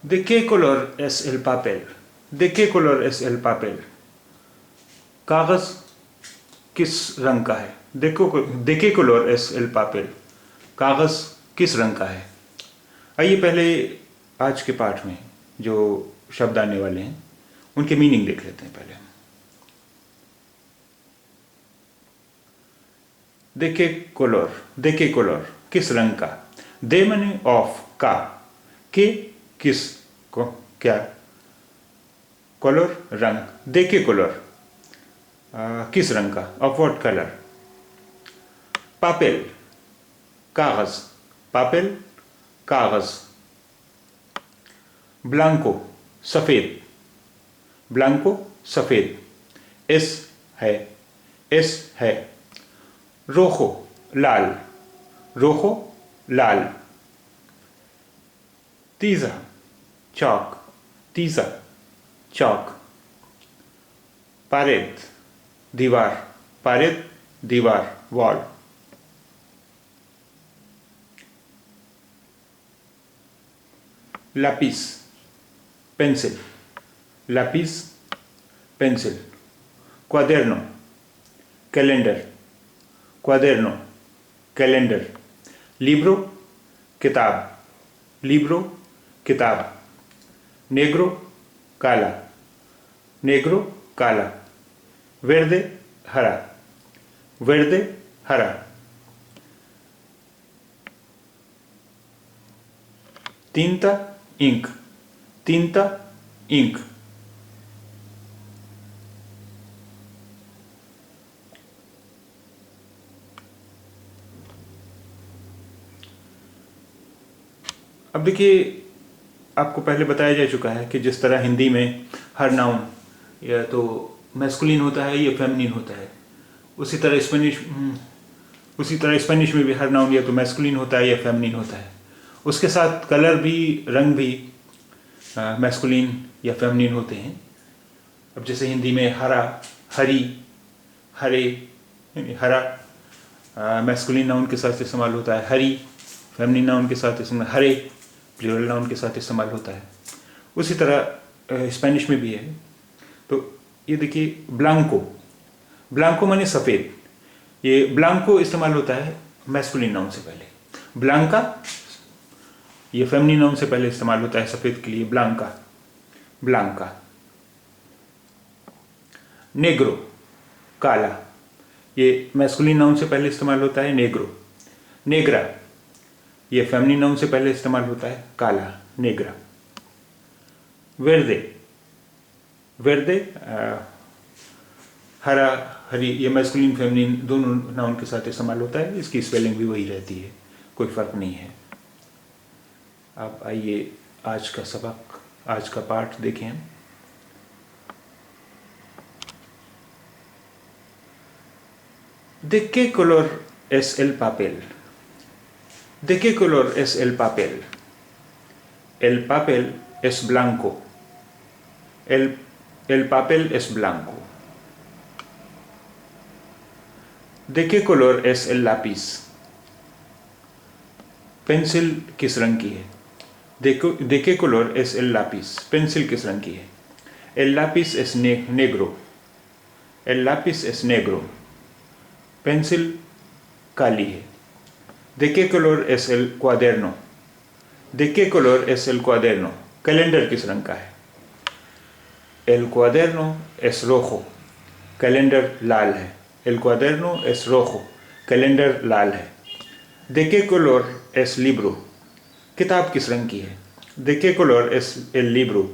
¿De qué color es el papel? ¿De qué color es el papel? कागज किस रंग का है? de qué color es el papel? कागज किस रंग का है? आइए पहले आज के पाठ में जो शब्द आने वाले हैं उनके मीनिंग देख लेते हैं पहले हम। de qué color किस रंग का? de माने ऑफ, का, के किस को क्या, कलर रंग, de qué color किस रंग का, ऑफ व्हाट कलर। papel कागज, papel कागज। ब्लांको सफेद, ब्लांको सफेद। एस है। रोखो लाल, रोखो लाल। तीजा चौक, तीजा चौक। पारेद दीवार, पारेद दीवार, wall. Lapis pencil, lapis pencil. cuaderno calendar, cuaderno calendar. libro किताब, libro किताब। negro काला, negro काला। verde हरा, verde हरा। tinta ink, tinta ink. अब देखिए आपको पहले बताया जा चुका है कि जिस तरह हिंदी में हर नाउन या तो मैस्कुलिन होता है या फेमिनिन होता है, उसी तरह स्पेनिश में भी हर नाउन या तो मैस्कुलिन होता है या फेमिनिन होता है। उसके साथ कलर भी, रंग भी मैस्कुलिन या फेमिनिन होते हैं। अब जैसे हिंदी में हरा, हरी, हरे, हरा मैस्कुलिन नाउन के साथ इस्तेमाल होता है, हरी फेमिनिन नाउन के साथ इस्तेमाल, हरे प्लूरल नाउन के साथ इस्तेमाल होता है। उसी तरह स्पेनिश में भी है। तो ये देखिए ब्लांको, ब्लांको माने सफ़ेद। ये ब्लांको इस्तेमाल होता है मैस्कुलिन नाउन से पहले। ब्लांका ये फेमिनिन नाउन से पहले इस्तेमाल होता है सफ़ेद के लिए, ब्लांका, ब्लांका। नेग्रो काला, ये मैस्कुलिन नाउन से पहले इस्तेमाल होता है, नेग्रो। नेग्रा ये फेमिनिन नाउन से पहले इस्तेमाल होता है, काला, नेग्रा। वेर्दे, वेर्दे हरा, हरी, ये मैस्कुलिन फेमिनिन दोनों नाउन के साथ इस्तेमाल होता है। इसकी स्पेलिंग भी वही रहती है, कोई फ़र्क नहीं है। आप आइए आज का सबक, आज का पाठ देखें हम। ¿De qué color es el papel? ¿De qué color es el papel? El papel es blanco. El papel es blanco. ¿De qué color es el lápiz? Pencil किस रंग की है? ¿De qué color es el lápiz? Pencil किस रंग की है? El lápiz es negro. El lápiz es negro. Pencil काली है। ¿De qué color es el cuaderno? ¿De qué color es el cuaderno? Calendar किस रंग का है? El cuaderno es rojo. Calendar लाल है। El cuaderno es rojo. Calendar लाल है। ¿De qué color es libro? किताब किस रंग की है? ¿De qué color es el libro?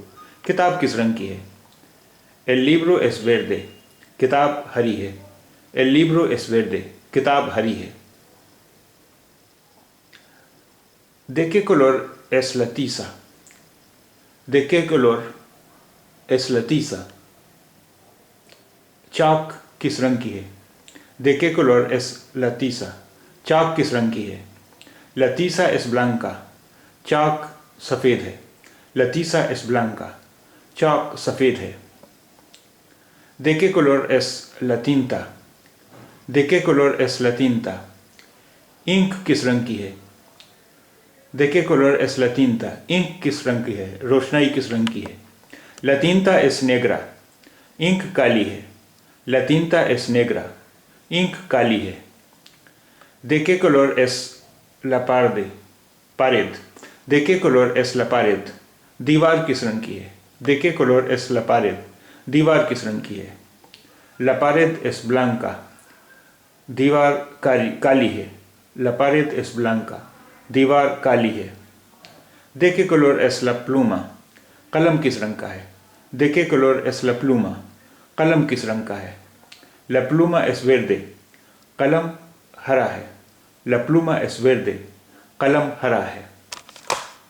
किताब किस रंग की है? El libro es verde. किताब हरी है। El libro es verde. किताब हरी है। ¿De qué color es la tiza? ¿De qué color es la tiza? चाक किस रंग की है? ¿De qué color es la tiza? चाक किस रंग की है? La tiza es blanca. चाक सफ़ेद है। La tiza es blanca. चाक सफ़ेद है। ¿De qué color es la tinta? ¿De qué color es la tinta? Ink किस रंग की है? ¿De qué color es la tinta? Ink किस रंग की है? रोशनाई किस रंग की है? La tinta es negra. Ink काली है. La tinta es negra. Ink काली है. ¿De qué color es la pared? Pared. ¿De qué color es la pared? दीवार किस रंग की है? ¿De qué color es la pared? दीवार किस रंग की है? La pared es blanca. दीवार काली है. La pared es blanca. दीवार काली है. ¿De qué color es la pluma? कलम किस रंग का है? ¿De qué color es la pluma? कलम किस रंग का है? La pluma es verde. कलम हरा है. La pluma es verde. कलम हरा है.